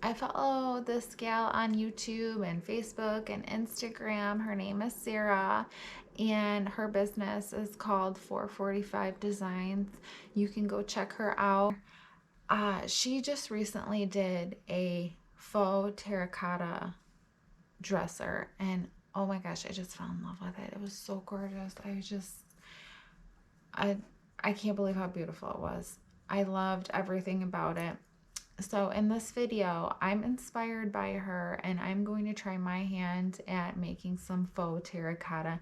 I follow this gal on YouTube and Facebook and Instagram. Her name is Sarah, and her business is called 445 Designs. You can go check her out. She just recently did a faux terracotta dresser, and oh my gosh, I just fell in love with it. It was so gorgeous. I I can't believe how beautiful it was. I loved everything about it. So in this video, I'm inspired by her, and I'm going to try my hand at making some faux terracotta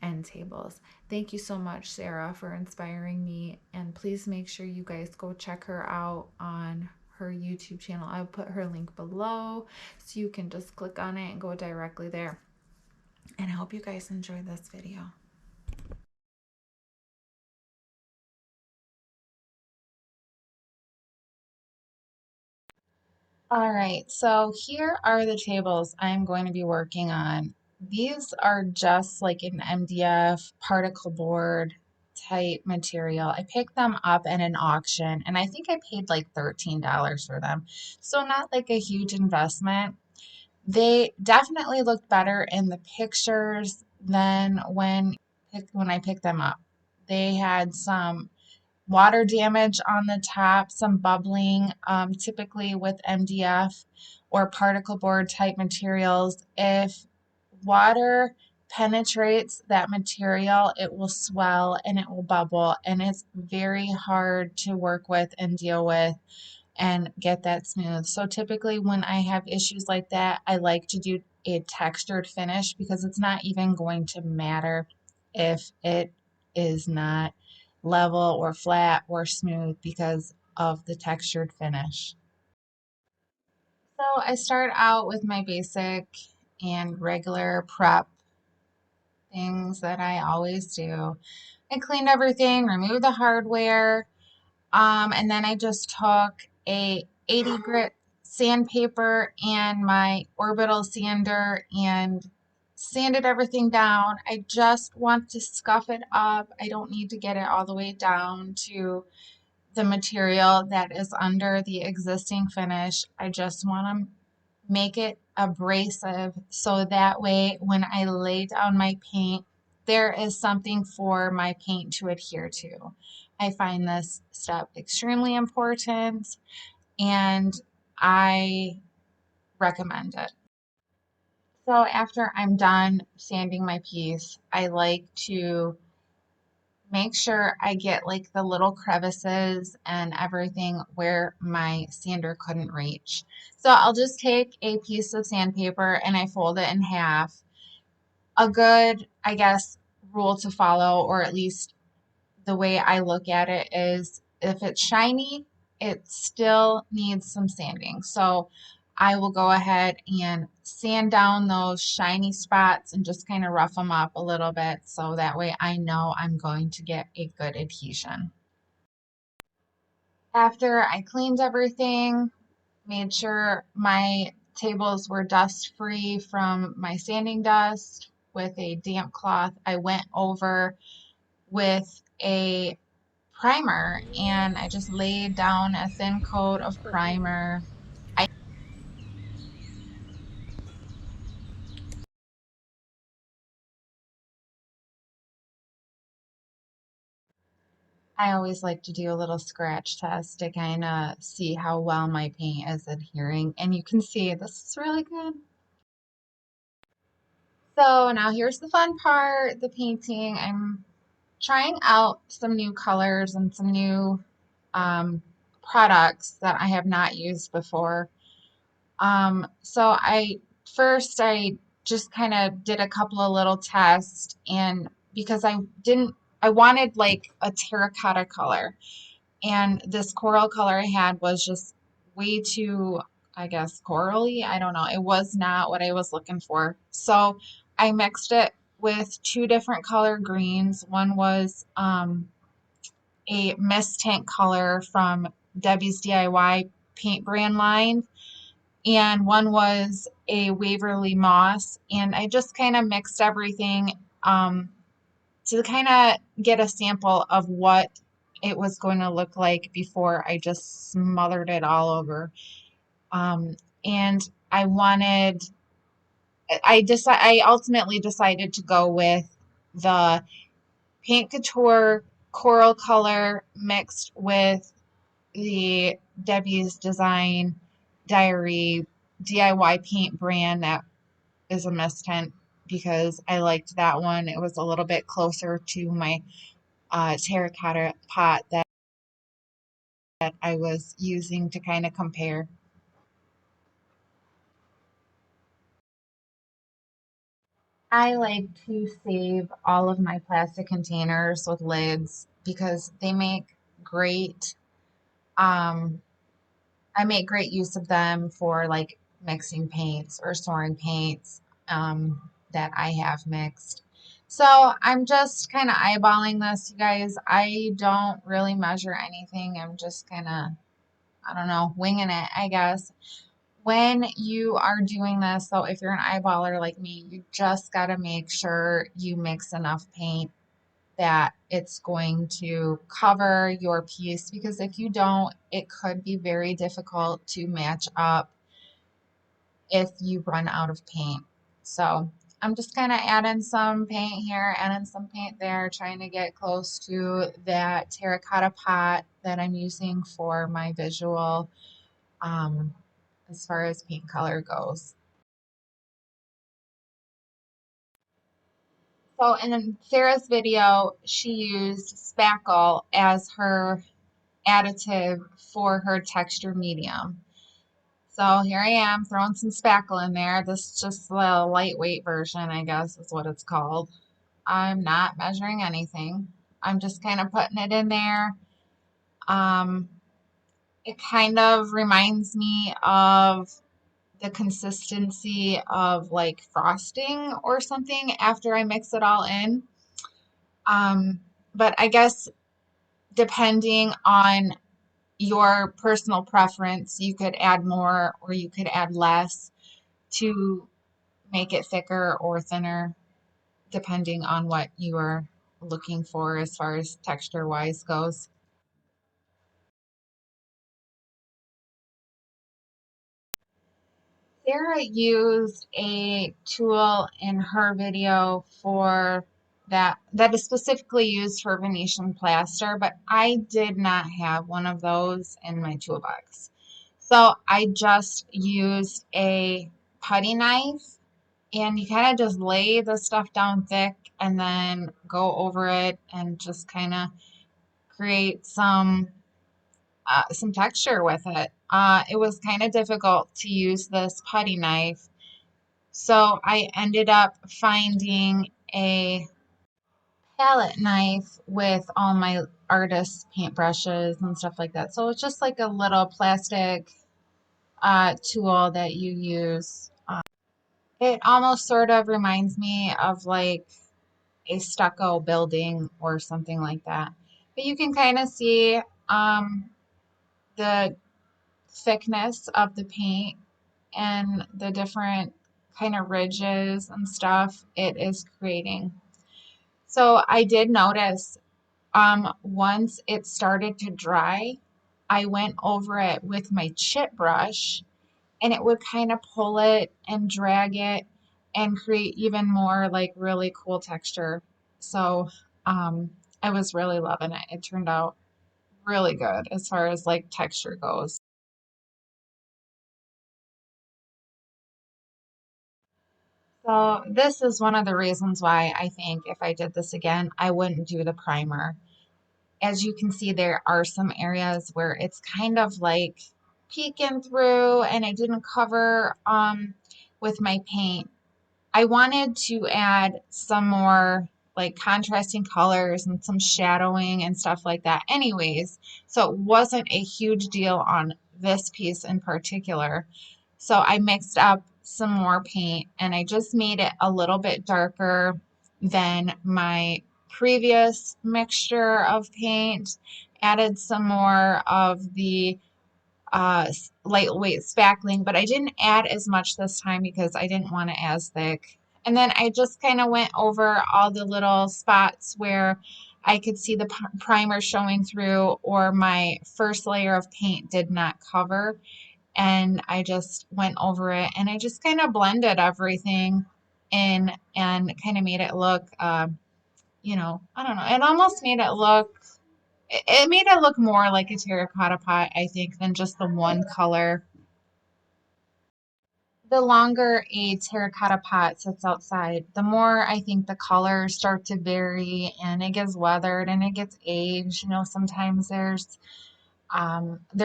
end tables. Thank you so much, Sarah, for inspiring me. And please make sure you guys go check her out on her YouTube channel. I'll put her link below so you can just click on it and go directly there. And I hope you guys enjoy this video. All right, so here are the tables I'm going to be working on. These are just like an MDF particle board type material. I picked them up at an auction and I think I paid like $13 for them. So not like a huge investment. They definitely looked better in the pictures than when I picked them up. They had some water damage on the top, some bubbling, typically with MDF or particle board type materials. If water penetrates that material, it will swell and it will bubble, and it's very hard to work with and deal with and get that smooth. So typically when I have issues like that, I like to do a textured finish because it's not even going to matter if it is not level or flat or smooth because of the textured finish. So I start out with my basic and regular prep things that I always do. I cleaned everything, removed the hardware, and then I just took a 80 grit sandpaper and my orbital sander and sanded everything down. I just want to scuff it up. I don't need to get it all the way down to the material that is under the existing finish. I just want to make it abrasive so that way when I lay down my paint, there is something for my paint to adhere to. I find this step extremely important and I recommend it. So after I'm done sanding my piece, I like to make sure I get like the little crevices and everything where my sander couldn't reach. So I'll just take a piece of sandpaper and I fold it in half. A good, I guess, rule to follow, or at least the way I look at it, is if it's shiny, it still needs some sanding. So I will go ahead and sand down those shiny spots and just kind of rough them up a little bit so that way I know I'm going to get a good adhesion. After I cleaned everything, made sure my tables were dust free from my sanding dust with a damp cloth, I went over with a primer and I just laid down a thin coat of primer. I always like to do a little scratch test to kind of see how well my paint is adhering, and you can see this is really good. So now here's the fun part, the painting. I'm trying out some new colors and some new products that I have not used before. So I just kind of did a couple of little tests, and because I wanted like a terracotta color, and this coral color I had was just way too, I guess, corally. I don't know. It was not what I was looking for. So I mixed it with two different color greens. One was a mist tank color from Debbie's DIY paint brand line, and one was a Waverly moss. And I just kind of mixed everything to kind of get a sample of what it was going to look like before I just smothered it all over. Um, and I ultimately decided to go with the Paint Couture coral color mixed with the Debbie's Design Diary DIY paint brand that is a mist tint because I liked that one. It was a little bit closer to my terracotta pot that I was using to kind of compare. I like to save all of my plastic containers with lids because they make great um, I make great use of them for like mixing paints or storing paints that I have mixed. So I'm just kind of eyeballing this, you guys. I don't really measure anything. I'm just kind of, I don't know, winging it, I guess. When you are doing this, so if you're an eyeballer like me, you just got to make sure you mix enough paint that it's going to cover your piece because if you don't, it could be very difficult to match up if you run out of paint. So I'm just kind of adding some paint here, adding some paint there, trying to get close to that terracotta pot that I'm using for my visual um, as far as paint color goes. So in Sarah's video, she used spackle as her additive for her texture medium. So here I am throwing some spackle in there. This is just the lightweight version, I guess is what it's called. I'm not measuring anything. I'm just kind of putting it in there. Um, it kind of reminds me of the consistency of like frosting or something after I mix it all in. Um, but I guess depending on your personal preference, you could add more or you could add less to make it thicker or thinner, depending on what you are looking for as far as texture wise goes. Sarah used a tool in her video for that is specifically used for Venetian plaster, but I did not have one of those in my toolbox. So I just used a putty knife and you kind of just lay the stuff down thick and then go over it and just kind of create some texture with it. It was kind of difficult to use this putty knife, so I ended up finding a palette knife with all my artist paintbrushes and stuff like that. So it's just like a little plastic tool that you use. It almost sort of reminds me of like a stucco building or something like that. But you can kind of see the thickness of the paint and the different kind of ridges and stuff it is creating. So I did notice once it started to dry, I went over it with my chip brush and it would kind of pull it and drag it and create even more like really cool texture. So I was really loving it. It turned out really good as far as like texture goes. So this is one of the reasons why I think if I did this again, I wouldn't do the primer. As you can see, there are some areas where it's kind of like peeking through and it didn't cover with my paint. I wanted to add some more like contrasting colors and some shadowing and stuff like that anyways. So it wasn't a huge deal on this piece in particular. So I mixed up some more paint and I just made it a little bit darker than my previous mixture of paint. Added some more of the lightweight spackling, but I didn't add as much this time because I didn't want it as thick. And then I just kind of went over all the little spots where I could see the primer showing through or my first layer of paint did not cover. and I just went over it and I just kind of blended everything in and kind of made it look, I don't know, it almost made it look, it made it look more like a terracotta pot, I think, than just the one color. The longer a terracotta pot sits outside, the more I think the colors start to vary and it gets weathered and it gets aged. Sometimes they're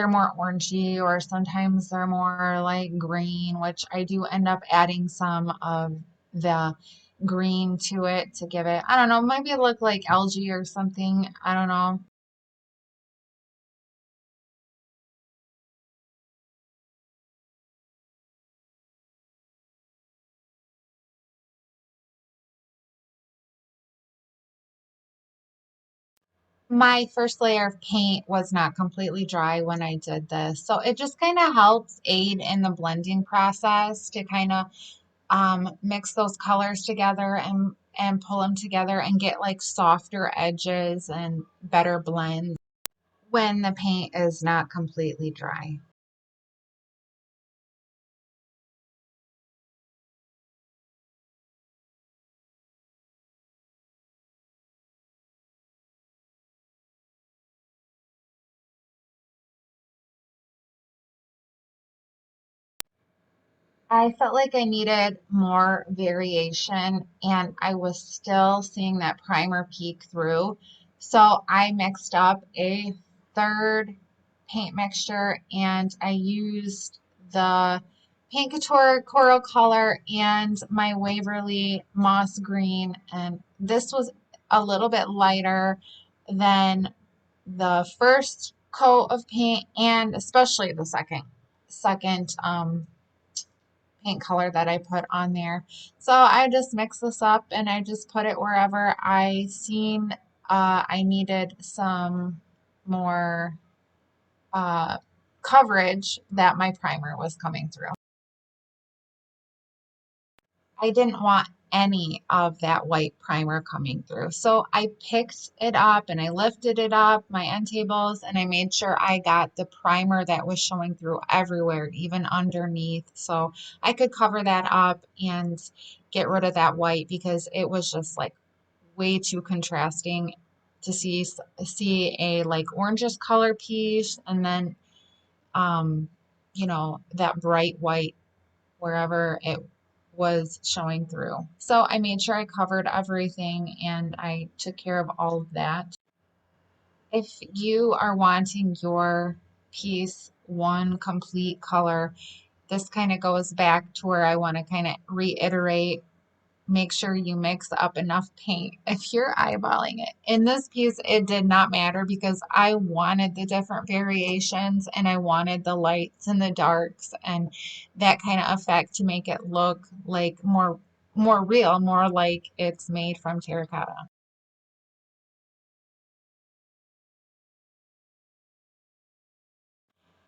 more orangey or sometimes they're more like green, which I do end up adding some of the green to it to give it, I don't know, maybe it look like algae or something. I don't know. My first layer of paint was not completely dry when I did this. So it just kind of helps aid in the blending process to kind of mix those colors together and pull them together and get like softer edges and better blends when the paint is not completely dry. I felt like I needed more variation and I was still seeing that primer peek through. So I mixed up a third paint mixture and I used the Paint Couture Coral Color and my Waverly Moss Green. And this was a little bit lighter than the first coat of paint and especially the second paint color that I put on there. So I just mix this up and I just put it wherever I seen I needed some more uh, coverage that my primer was coming through. I didn't want any of that white primer coming through. So I picked it up and I lifted it up, my end tables, and I made sure I got the primer that was showing through everywhere, even underneath. So I could cover that up and get rid of that white because it was just like way too contrasting to see a like orangish color piece and then that bright white wherever it was showing through. So I made sure I covered everything and I took care of all of that. If you are wanting your piece one complete color, this kind of goes back to where I want to kind of reiterate, make sure you mix up enough paint. If you're eyeballing it, in this piece, it did not matter because I wanted the different variations and I wanted the lights and the darks and that kind of effect to make it look like more real, more like it's made from terracotta.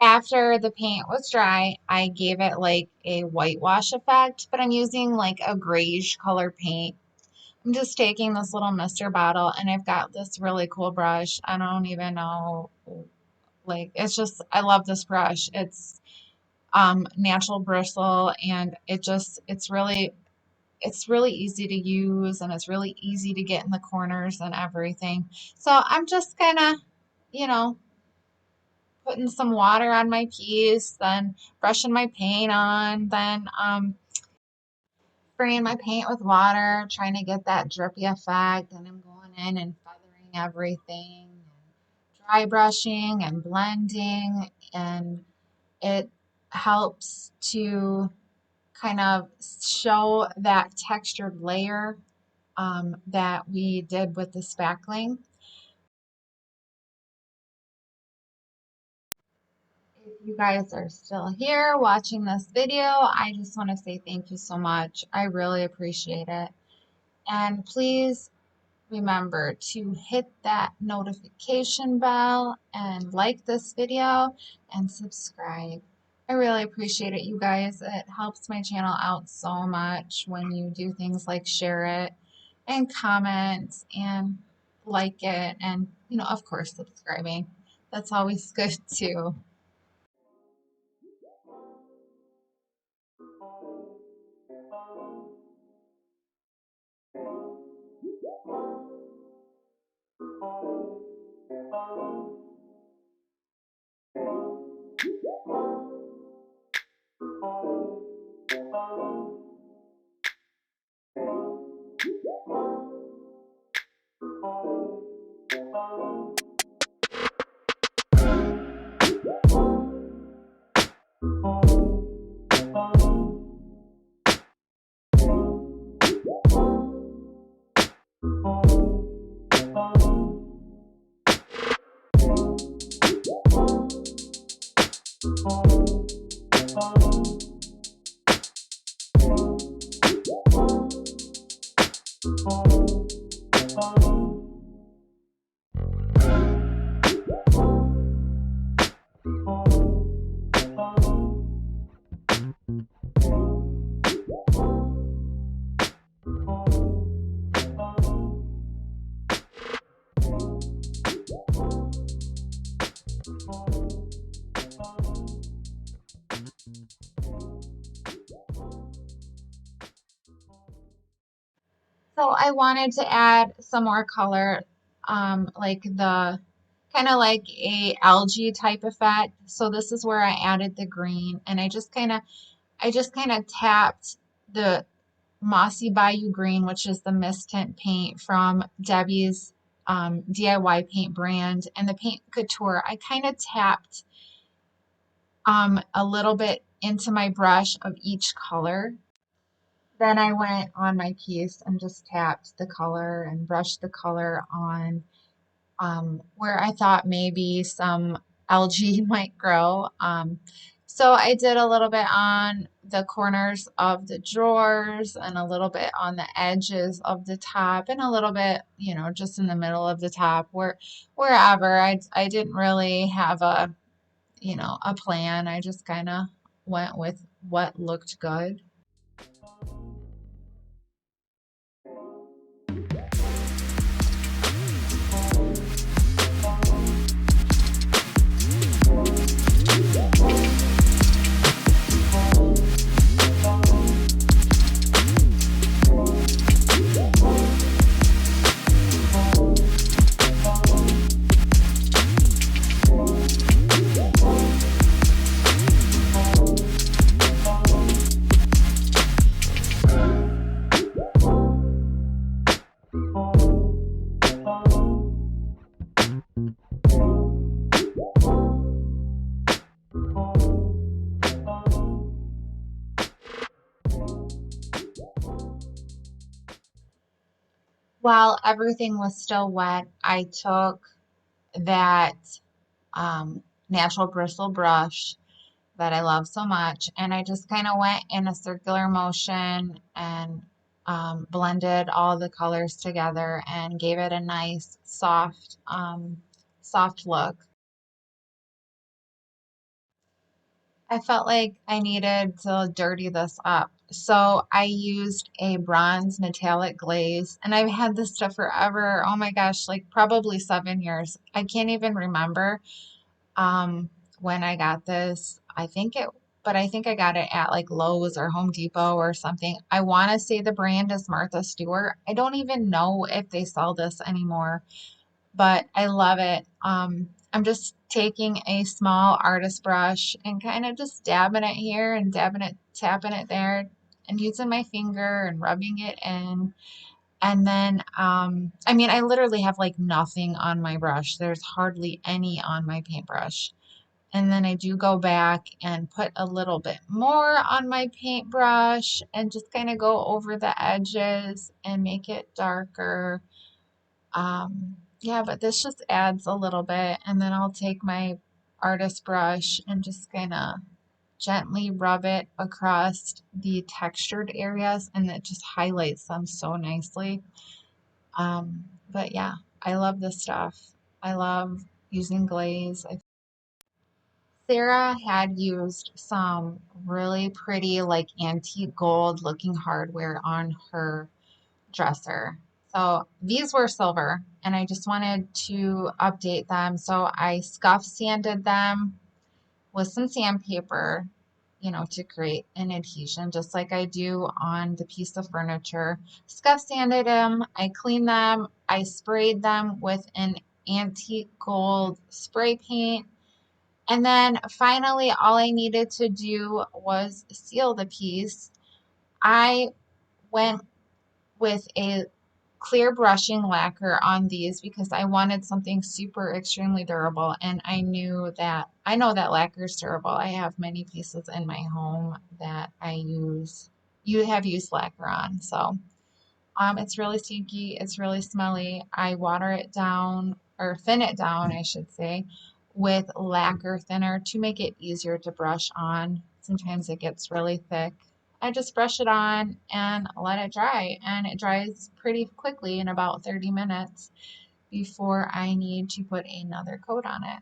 After the paint was dry, I gave it like a whitewash effect, but I'm using like a grayish color paint. I'm just taking this little mister bottle and I've got this really cool brush. I don't even know, like it's just I love this brush. It's natural bristle and it's really easy to use and it's really easy to get in the corners and everything. So I'm just kind of, you know, putting some water on my piece, then brushing my paint on, then spraying my paint with water, trying to get that drippy effect, and I'm going in and feathering everything, dry brushing and blending, and it helps to kind of show that textured layer that we did with the spackling. If you guys are still here watching this video, I just want to say thank you so much. I really appreciate it. And please remember to hit that notification bell and like this video and subscribe. I really appreciate it, you guys. It helps my channel out so much when you do things like share it and comment and like it and, of course, subscribing. That's always good too. So I wanted to add some more color, like the kind of like a algae type effect. So this is where I added the green, and I just kind of tapped the Mossy Bayou Green, which is the mist tint paint from Debbie's DIY paint brand, and the paint couture. I kind of tapped a little bit into my brush of each color. Then I went on my piece and just tapped the color and brushed the color on where I thought maybe some algae might grow. So I did a little bit on the corners of the drawers and a little bit on the edges of the top and a little bit, just in the middle of the top wherever. I didn't really have a plan. I just kind of went with what looked good. While everything was still wet, I took that natural bristle brush that I love so much, and I just kind of went in a circular motion and blended all the colors together and gave it a nice soft look. I felt like I needed to dirty this up. So I used a bronze metallic glaze, and I've had this stuff forever. Oh my gosh, like probably 7 years. I can't even remember when I got this. I think I got it at like Lowe's or Home Depot or something. I want to say the brand is Martha Stewart. I don't even know if they sell this anymore, but I love it. I'm just taking a small artist brush and kind of just dabbing it here and dabbing it, tapping it there, and using my finger and rubbing it in. And then, I mean, I literally have like nothing on my brush. There's hardly any on my paintbrush. And then I do go back and put a little bit more on my paintbrush and just kind of go over the edges and make it darker. Yeah, but this just adds a little bit, and then I'll take my artist brush and just kind of gently rub it across the textured areas, and it just highlights them so nicely. But yeah, I love this stuff. I love using glaze. Sarah had used some really pretty, like antique gold looking hardware on her dresser. So these were silver, and I just wanted to update them. So I scuff sanded them with some sandpaper, to create an adhesion, just like I do on the piece of furniture. Scuff sanded them, I cleaned them, I sprayed them with an antique gold spray paint. And then finally, all I needed to do was seal the piece. I went with a clear brushing lacquer on these because I wanted something super extremely durable, and I know that lacquer is durable. I have many pieces in my home that you have used lacquer on. So it's really stinky, it's really smelly. I water it down, or thin it down I should say, with lacquer thinner to make it easier to brush on. Sometimes it gets really thick. I just brush it on and let it dry, and it dries pretty quickly in about 30 minutes before I need to put another coat on it.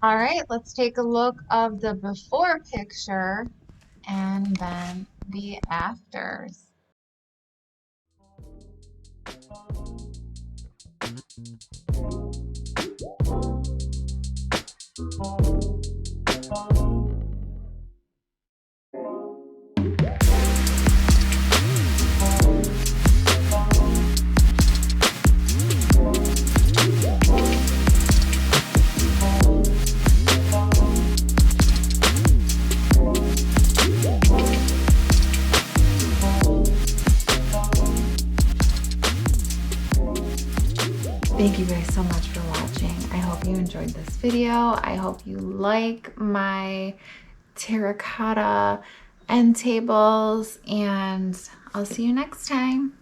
All right, let's take a look of the before picture and then the afters. Thank you guys so much for watching. I hope you enjoyed this video. I hope you like my terracotta end tables, and I'll see you next time.